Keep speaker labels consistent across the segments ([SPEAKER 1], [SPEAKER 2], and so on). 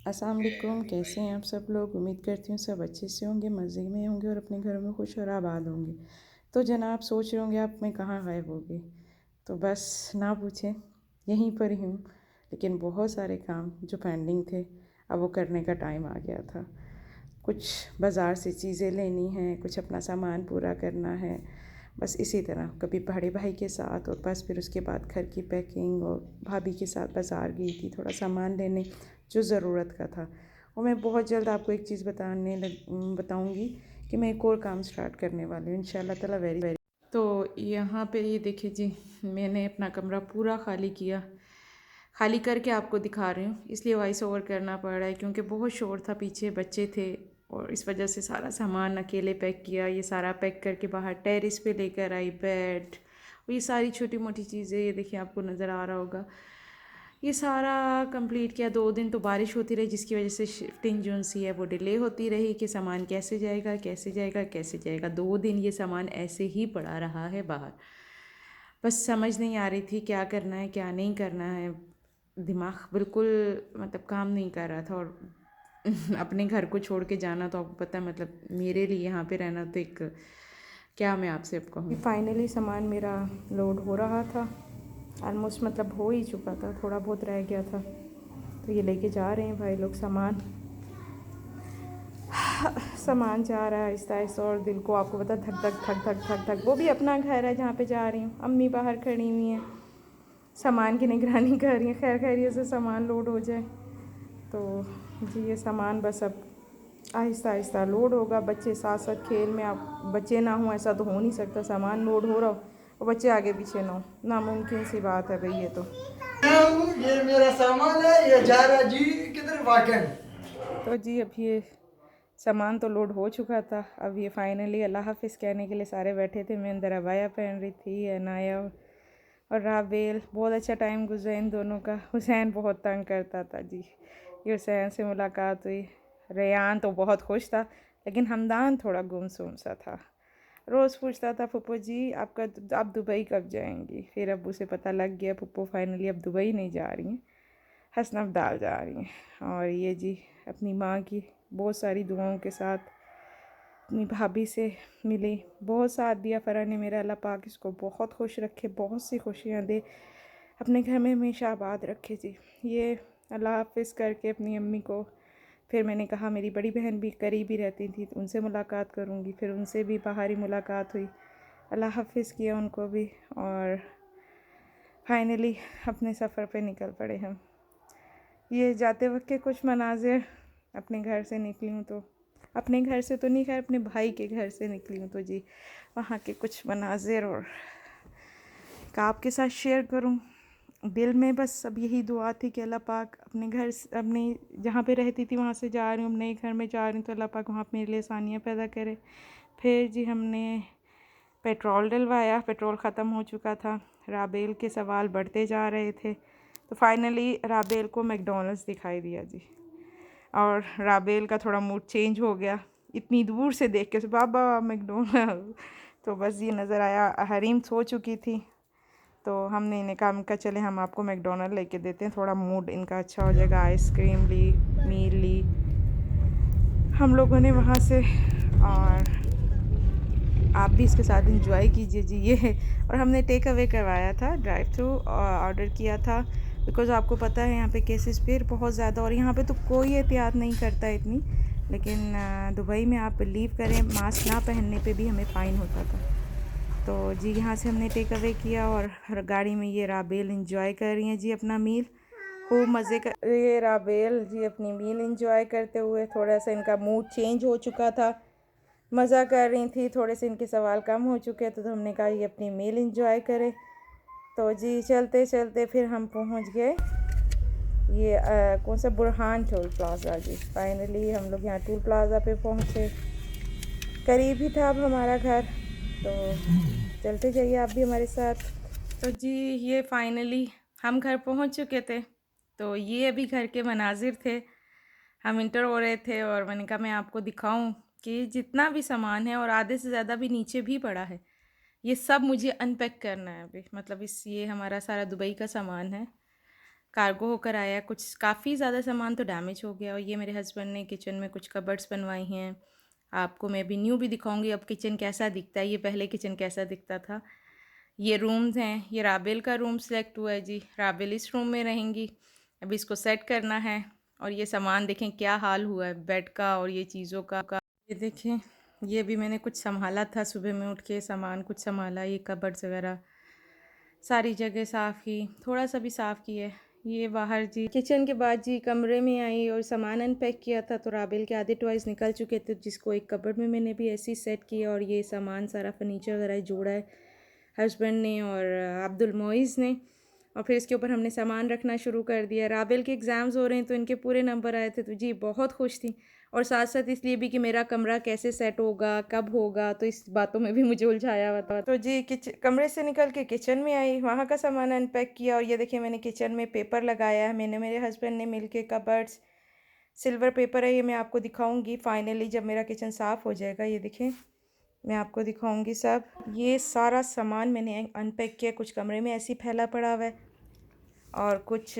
[SPEAKER 1] अस्सलाम वालेकुम। कैसे हैं आप सब लोग? उम्मीद करती हूँ सब अच्छे से होंगे, मज़े में होंगे और अपने घरों में खुश और आबाद होंगे। तो जनाब सोच रहे होंगे आप मैं कहाँ गायब हो गई। तो बस ना पूछें, यहीं पर ही हूँ। लेकिन बहुत सारे काम जो पेंडिंग थे अब वो करने का टाइम आ गया था। कुछ बाज़ार से चीज़ें लेनी हैं, कुछ अपना सामान पूरा करना है। बस इसी तरह कभी बड़े भाई के साथ और बस फिर उसके बाद घर की पैकिंग, और भाभी के साथ बाज़ार गई थी थोड़ा सामान लेने जो ज़रूरत का था। और मैं बहुत जल्द आपको एक चीज़ बताऊंगी कि मैं एक और काम स्टार्ट करने वाली हूँ इंशाल्लाह ताला वेरी वेरी। तो यहाँ पे ये देखिए जी, मैंने अपना कमरा पूरा खाली किया। खाली करके आपको दिखा रही हूँ, इसलिए वॉइस ओवर करना पड़ रहा है क्योंकि बहुत शोर था, पीछे बच्चे थे और इस वजह से सारा सामान अकेले पैक किया। ये सारा पैक करके बाहर टेरेस पे लेकर आई, बेड और ये सारी छोटी मोटी चीज़ें, ये देखिए आपको नज़र आ रहा होगा। ये सारा कंप्लीट किया। 2 दिन तो बारिश होती रही जिसकी वजह से शिफ्टिंग जो सी है वो डिले होती रही कि सामान कैसे जाएगा कैसे जाएगा कैसे जाएगा। 2 दिन ये सामान ऐसे ही पड़ा रहा है बाहर। बस समझ नहीं आ रही थी क्या करना है क्या नहीं करना है। दिमाग बिल्कुल मतलब काम नहीं कर रहा था। और अपने घर को छोड़ के जाना तो आपको पता है, मतलब मेरे लिए यहाँ पे रहना तो एक, क्या मैं आपसे अब कहूँ। फाइनली सामान मेरा लोड हो रहा था, ऑलमोस्ट मतलब हो ही चुका था, थोड़ा बहुत रह गया था। तो ये लेके जा रहे हैं भाई लोग सामान। सामान जा रहा है आहिस्ता आहिस्ता और दिल को आपको पता धक धक धक धक धक धक। वो भी अपना घर है जहाँ पे जा रही हूँ। अम्मी बाहर खड़ी हुई हैं, सामान की निगरानी कर रही हैं, खैर खैरियत से सामान लोड हो जाए। तो जी ये सामान बस अब आहिस्ता आहिस्ता लोड होगा। बच्चे साथ साथ खेल में, आप बच्चे ना हों ऐसा तो हो नहीं सकता। सामान लोड हो रहा हो और बच्चे आगे पीछे ना हो, नामुमकिन सी बात है भाई ये तो।
[SPEAKER 2] ये मेरा सामान है, ये जा रहा जी किधर वाकई।
[SPEAKER 1] तो जी अब ये सामान तो लोड हो चुका था। अब ये फाइनली अल्लाह हाफिज़ कहने के लिए सारे बैठे थे। मैं अंदर अबाया पहन रही थी, अनाया और राबेल। बहुत अच्छा टाइम गुजरा इन दोनों का। हुसैन बहुत तंग करता था जी। ये हुसैन से मुलाकात हुई। रेयान तो बहुत खुश था लेकिन हमदान थोड़ा गुमसुम सा था। रोज़ पूछता था फुप्पो जी आप दुबई कब जाएंगी। फिर अब्बू से पता लग गया फुप्पो फाइनली अब दुबई नहीं जा रही हैं, हसनबदाल जा रही हैं। और ये जी अपनी माँ की बहुत सारी दुआओं के साथ अपनी भाभी से मिली, बहुत साथ दिया फ़रा ने मेरा। अल्लाह पाक इसको बहुत खुश रखे, बहुत सी खुशियाँ दे, अपने घर में हमेशा आबाद रखे जी। ये अल्लाह हाफिज़ करके अपनी अम्मी को, फिर मैंने कहा मेरी बड़ी बहन भी करीब ही रहती थी तो उनसे मुलाकात करूँगी। फिर उनसे भी बाहरी मुलाकात हुई, अल्लाह हाफिज़ किया उनको भी। और फाइनली अपने सफ़र पे निकल पड़े हम। ये जाते वक्त के कुछ मनाजिर, अपने घर से निकली हूँ तो, अपने घर से तो नहीं खैर अपने भाई के घर से निकली हूँ तो जी वहाँ के कुछ मनाजिर और का आपके साथ शेयर करूँ। दिल में बस अब यही दुआ थी कि अल्लाह पाक अपने घर अपने जहाँ पे रहती थी वहाँ से जा रही हूँ, नए घर में जा रही हूँ तो अल्लाह पाक वहाँ पे मेरे लिए आसानियाँ पैदा करे। फिर जी हमने पेट्रोल डलवाया, पेट्रोल ख़त्म हो चुका था। राबेल के सवाल बढ़ते जा रहे थे तो फाइनली राबेल को मैकडॉनल्ड्स दिखाई दिया जी। और राबेल का थोड़ा मूड चेंज हो गया, इतनी दूर से देख के बाबा मैकडॉनल्ड। तो बस ये नज़र आया। हरीम सो चुकी थी तो हमने इन्हें कहा चले हम आपको मैकडॉनल्ड लेके देते हैं, थोड़ा मूड इनका अच्छा हो जाएगा। आइसक्रीम ली, मील ली हम लोगों ने वहाँ से। और आप भी इसके साथ इंजॉय कीजिए जी। ये और हमने टेक अवे करवाया था, ड्राइव थ्रू ऑर्डर किया था बिकॉज़ आपको पता है यहाँ पे केसेस फिर बहुत ज़्यादा, और यहाँ पे तो कोई एहतियात नहीं करता इतनी। लेकिन दुबई में आप बिलीव करें मास्क ना पहनने पे भी हमें फ़ाइन होता था। तो जी यहाँ से हमने टेक अवे किया और गाड़ी में ये राबेल इंजॉय कर रही हैं जी अपना मील, खूब मज़े कर। ये राबेल जी अपनी मील इंजॉय करते हुए, थोड़ा सा इनका मूड चेंज हो चुका था, मज़ा कर रही थी, थोड़े से इनके सवाल कम हो चुके तो हमने कहा ये अपनी मील इंजॉय करें। तो जी चलते चलते फिर हम पहुंच गए ये कौन सा बुरहान टोल प्लाज़ा जी। फाइनली हम लोग यहाँ टोल प्लाज़ा पे पहुँचे, करीब ही था अब हमारा घर। तो चलते जाइए आप भी हमारे साथ। तो जी ये फाइनली हम घर पहुँच चुके थे। तो ये अभी घर के मनाजिर थे, हम इंटर हो रहे थे और मैंने कहा मैं आपको दिखाऊं कि जितना भी सामान है और आधे से ज़्यादा भी नीचे भी पड़ा है, ये सब मुझे अनपैक करना है अभी। मतलब ये हमारा सारा दुबई का सामान है। कार्गो होकर आया। कुछ काफ़ी ज़्यादा सामान तो डैमेज हो गया। और ये मेरे हस्बैंड ने किचन में कुछ कबर्ड्स बनवाई हैं। आपको मैं अभी न्यू भी दिखाऊंगी अब किचन कैसा दिखता है, ये पहले किचन कैसा दिखता था। ये रूम्स हैं, ये राबेल का रूम सेलेक्ट हुआ है जी। राबेल इस रूम में रहेंगी। अभी इसको सेट करना है। और ये सामान देखें क्या हाल हुआ है बेड का और ये चीज़ों का। ये देखें, ये भी मैंने कुछ संभाला था, सुबह में उठ के सामान कुछ संभाला, ये कबर्ड्स वगैरह सारी जगह साफ़ की, थोड़ा सा भी साफ़ की है। ये बाहर जी किचन के बाद जी कमरे में आई और सामान अनपैक किया था, तो राबेल के आधे टॉयज़ निकल चुके थे, जिसको एक कबर्ड में मैंने भी ऐसे ही सेट किया। और ये सामान सारा फर्नीचर वगैरह जोड़ा है हस्बैंड ने और अब्दुल मोइज़ ने। और फिर इसके ऊपर हमने सामान रखना शुरू कर दिया। राबेल के एग्ज़ाम्स हो रहे हैं तो इनके पूरे नंबर आए थे, तो जी बहुत खुश थी। और साथ साथ इसलिए भी कि मेरा कमरा कैसे सेट होगा, कब होगा, तो इस बातों में भी मुझे उलझाया हुआ था। तो जी कमरे से निकल के किचन में आई, वहाँ का सामान अनपैक किया। और ये देखिए मैंने किचन में पेपर लगाया है, मैंने मेरे हस्बैंड ने मिल के कबर्ड्स, सिल्वर पेपर है ये, मैं आपको दिखाऊंगी फाइनली जब मेरा किचन साफ़ हो जाएगा। ये देखें मैं आपको दिखाऊंगी सब। ये सारा सामान मैंने अनपैक किया, कुछ कमरे में ऐसे ही फैला पड़ा हुआ है और कुछ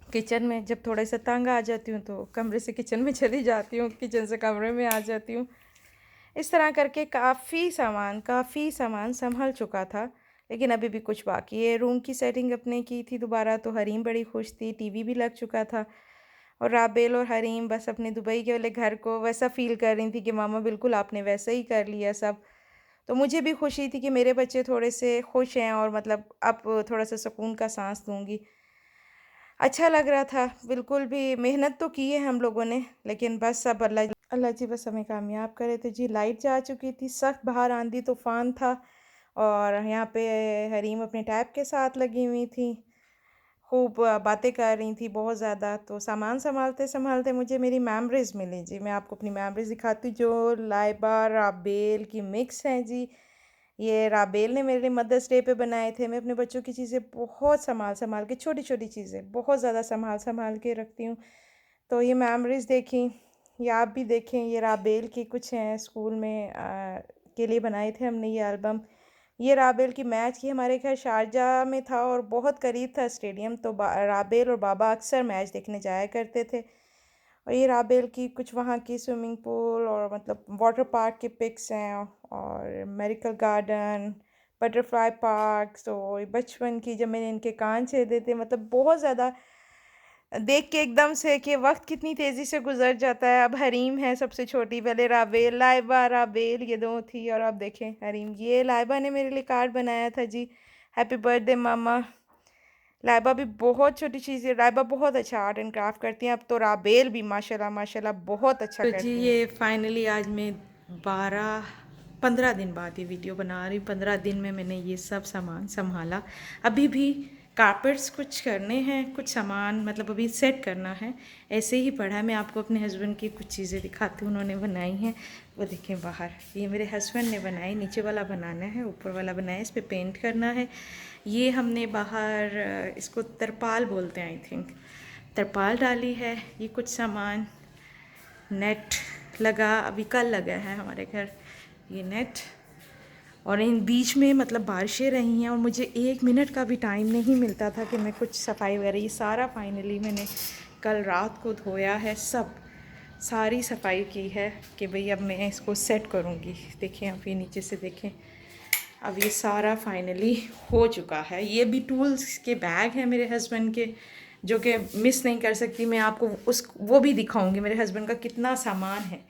[SPEAKER 1] किचन में। जब थोड़ा सा तंग आ जाती हूँ तो कमरे से किचन में चली जाती हूँ, किचन से कमरे में आ जाती हूँ। इस तरह करके काफ़ी सामान संभल चुका था, लेकिन अभी भी कुछ बाकी है। रूम की सेटिंग अपने की थी दोबारा, तो हरीम बड़ी खुश थी, टीवी भी लग चुका था। और राबेल और हरीम बस अपने दुबई के वाले घर को वैसा फ़ील कर रही थी कि मामा बिल्कुल आपने वैसा ही कर लिया सब। तो मुझे भी खुशी थी कि मेरे बच्चे थोड़े से खुश हैं और मतलब अब थोड़ा सा सुकून का सांस लूँगी। अच्छा लग रहा था, बिल्कुल भी मेहनत तो की है हम लोगों ने, लेकिन बस अब अल्लाह अल्लाह जी बस हमें कामयाब करे। तो जी लाइट जा चुकी थी, सख्त बाहर आंधी तूफ़ान था और यहाँ पे हरीम अपने टैब के साथ लगी हुई थी, खूब बातें कर रही थी बहुत ज़्यादा। तो सामान संभालते संभालते मुझे मेरी मेमोरीज़ मिली जी। मैं आपको अपनी मेमोरीज़ दिखाती हूँ, जो लाइबा राबेल की मिक्स हैं जी। ये राबेल ने मेरे लिए मदर्स डे पे बनाए थे। मैं अपने बच्चों की चीज़ें बहुत संभाल संभाल के, छोटी छोटी चीज़ें बहुत ज़्यादा संभाल संभाल के रखती हूँ। तो ये मेमोरीज़ देखी, ये आप भी देखें। ये राबेल की कुछ हैं, स्कूल में के लिए बनाए थे हमने ये एल्बम। ये राबेल की मैच की, हमारे घर शारजाह में था और बहुत करीब था स्टेडियम, तो राबेल और बाबा अक्सर मैच देखने जाया करते थे। और ये राबेल की कुछ वहाँ की स्विमिंग पूल और मतलब वाटर पार्क के पिक्स हैं और मेरिकल गार्डन, बटरफ्लाई पार्क्स। और बचपन की जब मैंने इनके कान छेदे थे, मतलब बहुत ज़्यादा देख के एकदम से कि वक्त कितनी तेज़ी से गुजर जाता है। अब हरीम है सबसे छोटी, पहले राबेल, लाइबा राबेल ये दो थी और अब देखें हरीम। ये लाइबा ने मेरे लिए कार्ड बनाया था जी, हैप्पी बर्थडे मामा। लाइबा भी बहुत छोटी चीज़ है, लाइबा बहुत अच्छा आर्ट एंड क्राफ्ट करती हैं। अब तो राबेल भी माशाल्लाह माशाल्लाह बहुत अच्छा करती हैं। ये फाइनली आज मैं 12-15 दिन बाद ये वीडियो बना रही हूँ। 15 दिन में मैंने ये सब सामान संभाला। अभी भी कारपेट्स कुछ करने हैं, कुछ सामान मतलब अभी सेट करना है, ऐसे ही पड़ा है। मैं आपको अपने हस्बैंड की कुछ चीज़ें दिखाती हूँ, उन्होंने बनाई हैं। वो देखें बाहर, ये मेरे हस्बैंड ने बनाई। नीचे वाला बनाना है, ऊपर वाला बनाया, इस पर पेंट करना है। ये हमने बाहर इसको तरपाल बोलते हैं आई थिंक, तरपाल डाली है। ये कुछ सामान, नेट लगा, अभी कल लगा है हमारे घर ये नेट। और इन बीच में मतलब बारिशें रही हैं और मुझे 1 मिनट का भी टाइम नहीं मिलता था कि मैं कुछ सफाई वगैरह, ये सारा फाइनली मैंने कल रात को धोया है, सब सारी सफाई की है कि भाई अब मैं इसको सेट करूँगी। देखें आप ये नीचे से देखें, अब ये सारा फाइनली हो चुका है। ये भी टूल्स के बैग हैं मेरे हस्बैंड के, जो कि मिस नहीं कर सकती। मैं आपको वो भी दिखाऊंगी मेरे हस्बैंड का कितना सामान है।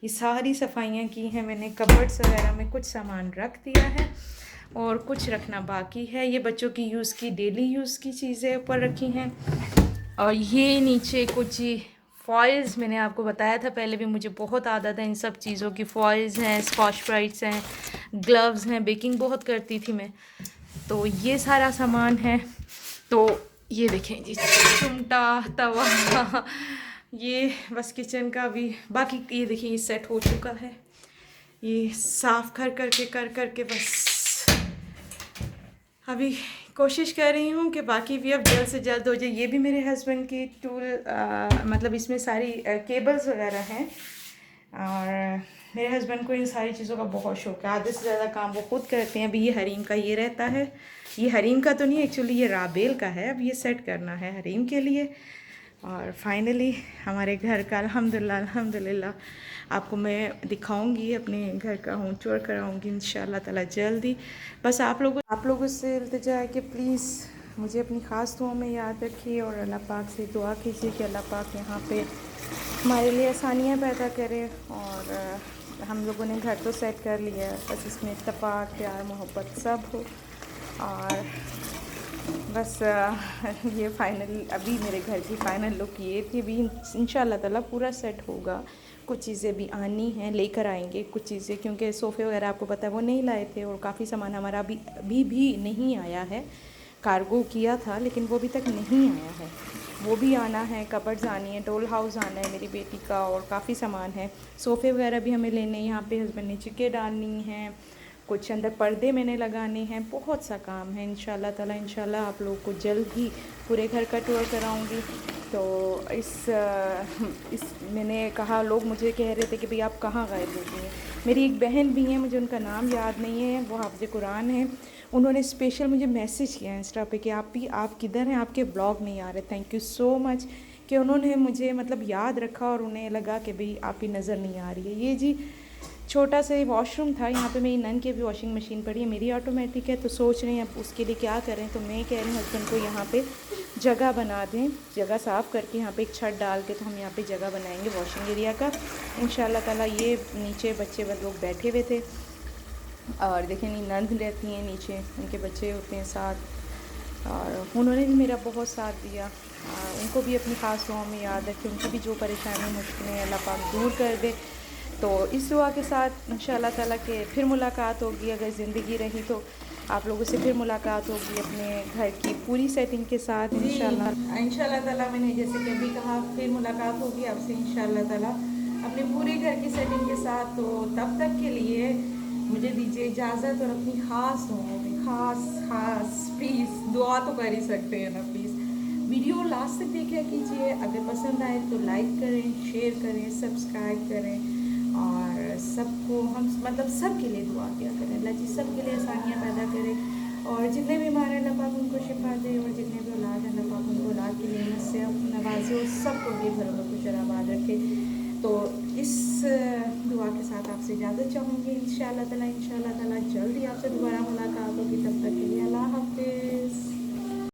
[SPEAKER 1] ये सारी सफाइयाँ की हैं मैंने, कबर्ड्स वगैरह में कुछ सामान रख दिया है और कुछ रखना बाकी है। ये बच्चों की यूज़ की, डेली यूज़ की चीज़ें ऊपर रखी हैं। और ये नीचे कुछ फॉइल्स, मैंने आपको बताया था पहले भी, मुझे बहुत आदत है इन सब चीज़ों की। फॉइल्स हैं, स्कॉच ब्राइट्स हैं, ग्लव्स हैं, बेकिंग बहुत करती थी मैं, तो ये सारा सामान है। तो ये देखें जी, चिमटा, तवा, ये बस किचन का भी बाकी। ये देखिए ये सेट हो चुका है, ये साफ़ कर करके बस अभी कोशिश कर रही हूँ कि बाकी भी अब जल्द से जल्द हो जाए। ये भी मेरे हस्बैंड की टूल मतलब इसमें सारी केबल्स वगैरह हैं और मेरे हस्बैंड को इन सारी चीज़ों का बहुत शौक है, आधे से ज़्यादा काम वो खुद करते हैं। अभी ये हरीम का ये रहता है, ये हरीम का तो नहीं एक्चुअली, ये राबेल का है। अब ये सेट करना है हरीम के लिए। और फाइनली हमारे घर का अल्हम्दुलिल्लाह अल्हम्दुलिल्लाह आपको मैं दिखाऊंगी, अपने घर का होम टूर कराऊंगी इंशाल्लाह ताला जल्दी। बस आप लोगों से इल्तिजा है कि प्लीज़ मुझे अपनी ख़ास दुआ में याद रखिए और अल्लाह पाक से दुआ कीजिए कि अल्लाह पाक यहाँ पे हमारे लिए आसानियाँ पैदा करे। और हम लोगों ने घर तो सेट कर लिया है, बस इसमें इत्तेफाक प्यार मोहब्बत सब हो। और बस ये फाइनल अभी मेरे घर की फ़ाइनल लुक ये थी। अभी इंशाल्लाह ताला पूरा सेट होगा। कुछ चीज़ें भी आनी हैं, लेकर आएंगे कुछ चीज़ें, क्योंकि सोफ़े वगैरह आपको पता है वो नहीं लाए थे। और काफ़ी सामान हमारा अभी भी नहीं आया है। कार्गो किया था लेकिन वो अभी तक नहीं आया है, वो भी आना है। कबर्ड्स आनी है, डोल हाउस आना है मेरी बेटी का, और काफ़ी सामान है। सोफ़े वगैरह भी हमें लेने, यहाँ पे हस्बैंड ने चिकें डालनी हैं, कुछ अंदर पर्दे मैंने लगाने हैं, बहुत सा काम है। इंशाल्लाह ताला इंशाल्लाह आप लोगों को जल्द ही पूरे घर का टूर कराऊंगी। तो इस मैंने कहा, लोग मुझे कह रहे थे कि भाई आप कहाँ गायब हो गई हैं। मेरी एक बहन भी है, मुझे उनका नाम याद नहीं है, वो हाफ़िज़ कुरान है। उन्होंने स्पेशल मुझे मैसेज किया इंस्टा पे कि आप किधर हैं, आपके ब्लॉग नहीं आ रहे। थैंक यू सो मच कि उन्होंने मुझे मतलब याद रखा और उन्हें लगा कि भाई आपकी नज़र नहीं आ रही है। ये जी छोटा सा वॉशरूम था, यहाँ पे मेरी नन की भी वॉशिंग मशीन पड़ी है, मेरी ऑटोमेटिक है। तो सोच रहे हैं अब उसके लिए क्या करें। तो मैं कह रही हूँ हस्बैंड को यहाँ पे जगह बना दें, जगह साफ़ करके यहाँ पे एक छत डाल के तो हम यहाँ पे जगह बनाएंगे वॉशिंग एरिया का इंशाल्लाह ताला। ये नीचे बच्चे लोग बैठे हुए थे और देखें नहीं, नंद रहती हैं नीचे, उनके बच्चे होते हैं साथ। और उन्होंने भी मेरा बहुत साथ दिया। उनको भी अपनी ख़ास दुआओं में याद रखें, उनकी भी जो परेशानी मुश्किलें अल्लाह पाक दूर कर दे। तो इस दुआ के साथ इंशाल्लाह ताला के फिर मुलाकात होगी, अगर ज़िंदगी रही तो आप लोगों से फिर मुलाकात होगी अपने घर की पूरी सेटिंग के साथ इंशाल्लाह ताला। मैंने जैसे कि अभी कहा, फिर मुलाकात होगी आपसे इंशाल्लाह ताला अपने पूरे घर की सेटिंग के साथ। तो तब तक के लिए मुझे दीजिए इजाज़त, और अपनी ख़ास दुआओं में ख़ास प्लीज़ दुआ तो कर ही सकते हैं ना, प्लीज़ वीडियो लास्ट तक देखा कीजिए। अगर पसंद आए तो लाइक करें, शेयर करें, सब्सक्राइब करें, और सबको हम मतलब सब के लिए दुआ किया करें। अल्लाह जी सब के लिए आसानियाँ पैदा करे, और जितने बीमार हैं अल्लाह पाक उनको शिफा दे, और जितने भी औलाद हैं अल्लाह पाक उनको औलाद की नेमत से नवाजे, और सबको भी घरों में खुश आबाद रखे। तो इस दुआ के साथ आपसे इजाज़त चाहूँगी इंशाल्लाह ताला जल्दी आपसे दोबारा मुलाकात होगी। तब तक के लिए अल्लाह हाफ़िज़।